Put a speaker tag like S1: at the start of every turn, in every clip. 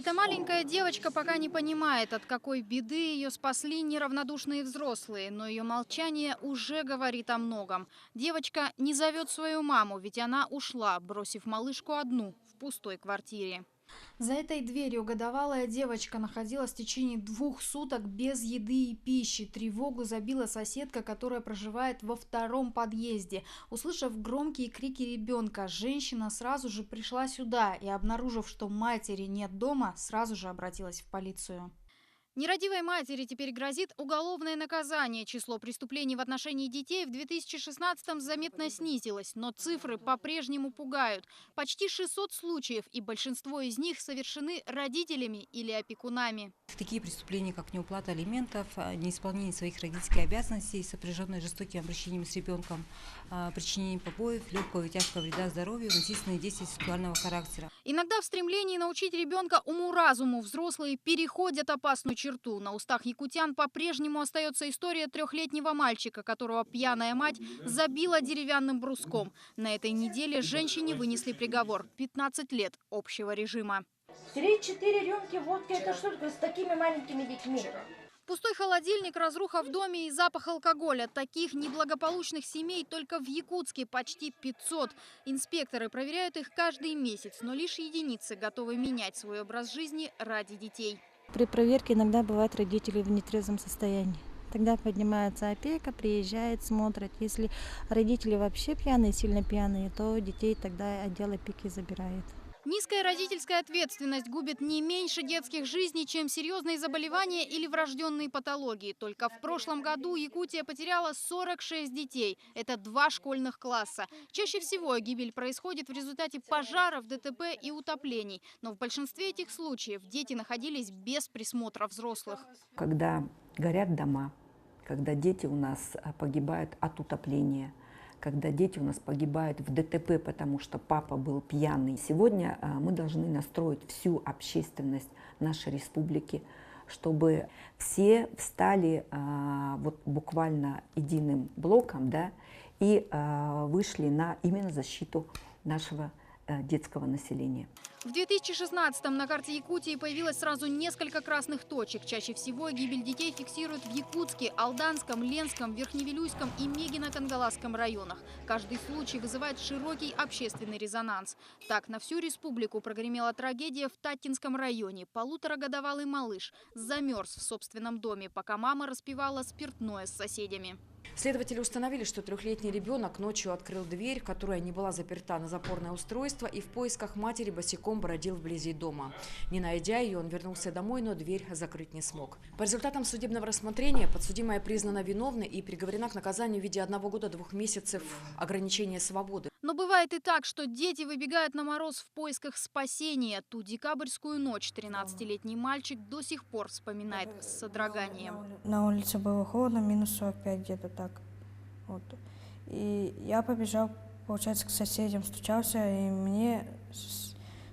S1: Эта маленькая девочка пока не понимает, от какой беды ее спасли неравнодушные взрослые, но ее молчание уже говорит о многом. Девочка не зовет свою маму, ведь она ушла, бросив малышку одну в пустой квартире. За этой дверью годовалая девочка находилась в течение 2 суток без еды и пищи. Тревогу забила соседка, которая проживает во 2-м подъезде. Услышав громкие крики ребенка, женщина сразу же пришла сюда и, обнаружив, что матери нет дома, сразу же обратилась в полицию. Нерадивой матери теперь грозит уголовное наказание. Число преступлений в отношении детей в 2016-м заметно снизилось, но цифры по-прежнему пугают. Почти 600 случаев, и большинство из них совершены родителями или опекунами.
S2: Такие преступления, как неуплата алиментов, неисполнение своих родительских обязанностей, сопряженные жестоким обращением с ребенком, причинение побоев, легкого и тяжкого вреда здоровью, насильственные действия сексуального характера.
S1: Иногда в стремлении научить ребенка уму-разуму взрослые переходят опасную черту. На устах якутян по-прежнему остается история 3-летнего мальчика, которого пьяная мать забила деревянным бруском. На этой неделе женщине вынесли приговор – 15 лет общего режима.
S3: 3-4 рюмки водки – это что такое с такими маленькими детьми?
S1: Пустой холодильник, разруха в доме и запах алкоголя. Таких неблагополучных семей только в Якутске почти 500. Инспекторы проверяют их каждый месяц, но лишь единицы готовы менять свой образ жизни ради детей.
S4: При проверке иногда бывают родители в нетрезвом состоянии. Тогда поднимается опека, приезжает, смотрит. Если родители вообще пьяные, сильно пьяные, то детей тогда отдел опеки забирает.
S1: Низкая родительская ответственность губит не меньше детских жизней, чем серьезные заболевания или врожденные патологии. Только в прошлом году Якутия потеряла 46 детей. Это 2 школьных класса. Чаще всего гибель происходит в результате пожаров, ДТП и утоплений. Но в большинстве этих случаев дети находились без присмотра взрослых.
S5: Когда горят дома, когда дети у нас погибают от утопления, когда дети у нас погибают в ДТП, потому что папа был пьяный. Сегодня мы должны настроить всю общественность нашей республики, чтобы все встали вот буквально единым блоком, да, и вышли на именно защиту нашего детского населения.
S1: В 2016-м на карте Якутии появилось сразу несколько красных точек. Чаще всего гибель детей фиксируют в Якутске, Алданском, Ленском, Верхневилюйском и Мегино-Кангаласском районах. Каждый случай вызывает широкий общественный резонанс. Так, на всю республику прогремела трагедия в Татинском районе. 1,5-годовалый малыш замерз в собственном доме, пока мама распивала спиртное с соседями.
S6: Следователи установили, что 3-летний ребенок ночью открыл дверь, которая не была заперта на запорное устройство, и в поисках матери босиком бродил вблизи дома. Не найдя ее, он вернулся домой, но дверь закрыть не смог. По результатам судебного рассмотрения подсудимая признана виновной и приговорена к наказанию в виде 1 года 2 месяцев ограничения свободы.
S1: Но бывает и так, что дети выбегают на мороз в поисках спасения. Ту декабрьскую ночь 13-летний мальчик до сих пор вспоминает с содроганием.
S7: На улице было холодно, минус 45 где-то так. Вот. И я побежал, получается, к соседям, стучался, и мне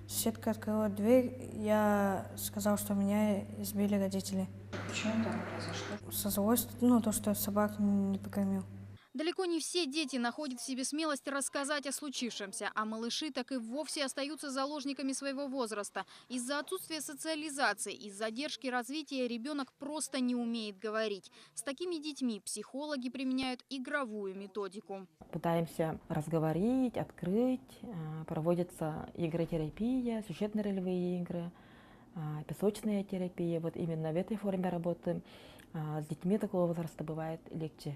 S7: соседка открыла дверь. Я сказал, что меня избили родители.
S3: Почему так произошло?
S7: Со злостью, то, что я собак не покормил.
S1: Далеко не все дети находят в себе смелость рассказать о случившемся, а малыши так и вовсе остаются заложниками своего возраста. Из-за отсутствия социализации, из-за задержки развития ребенок просто не умеет говорить. С такими детьми психологи применяют игровую методику.
S8: Пытаемся разговорить, открыть, проводится игротерапия, сюжетно-ролевые игры, песочная терапия. Вот именно в этой форме работы с детьми такого возраста бывает легче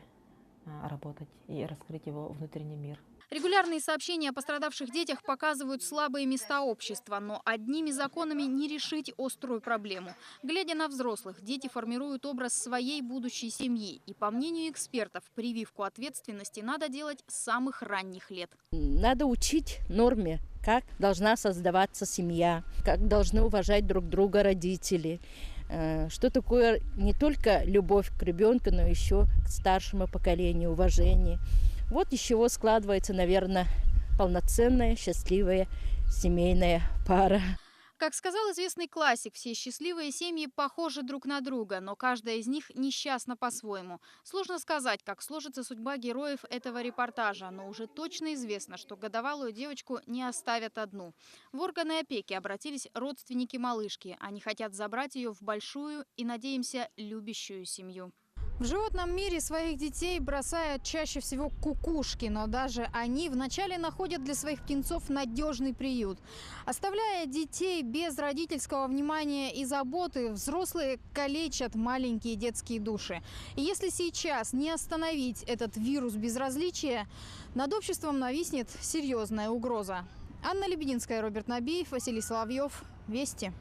S8: работать и раскрыть его внутренний мир.
S1: Регулярные сообщения о пострадавших детях показывают слабые места общества, но одними законами не решить острую проблему. Глядя на взрослых, дети формируют образ своей будущей семьи. И, по мнению экспертов, прививку ответственности надо делать с самых ранних лет.
S9: Надо учить норме, как должна создаваться семья, как должны уважать друг друга родители. Что такое не только любовь к ребенку, но еще к старшему поколению, уважение. Вот из чего складывается, наверное, полноценная, счастливая семейная пара.
S1: Как сказал известный классик, все счастливые семьи похожи друг на друга, но каждая из них несчастна по-своему. Сложно сказать, как сложится судьба героев этого репортажа, но уже точно известно, что годовалую девочку не оставят одну. В органы опеки обратились родственники малышки. Они хотят забрать ее в большую и, надеемся, любящую семью. В животном мире своих детей бросают чаще всего кукушки, но даже они вначале находят для своих птенцов надежный приют. Оставляя детей без родительского внимания и заботы, взрослые калечат маленькие детские души. И если сейчас не остановить этот вирус безразличия, над обществом нависнет серьезная угроза. Анна Лебединская, Роберт Набиев, Василий Соловьев. Вести.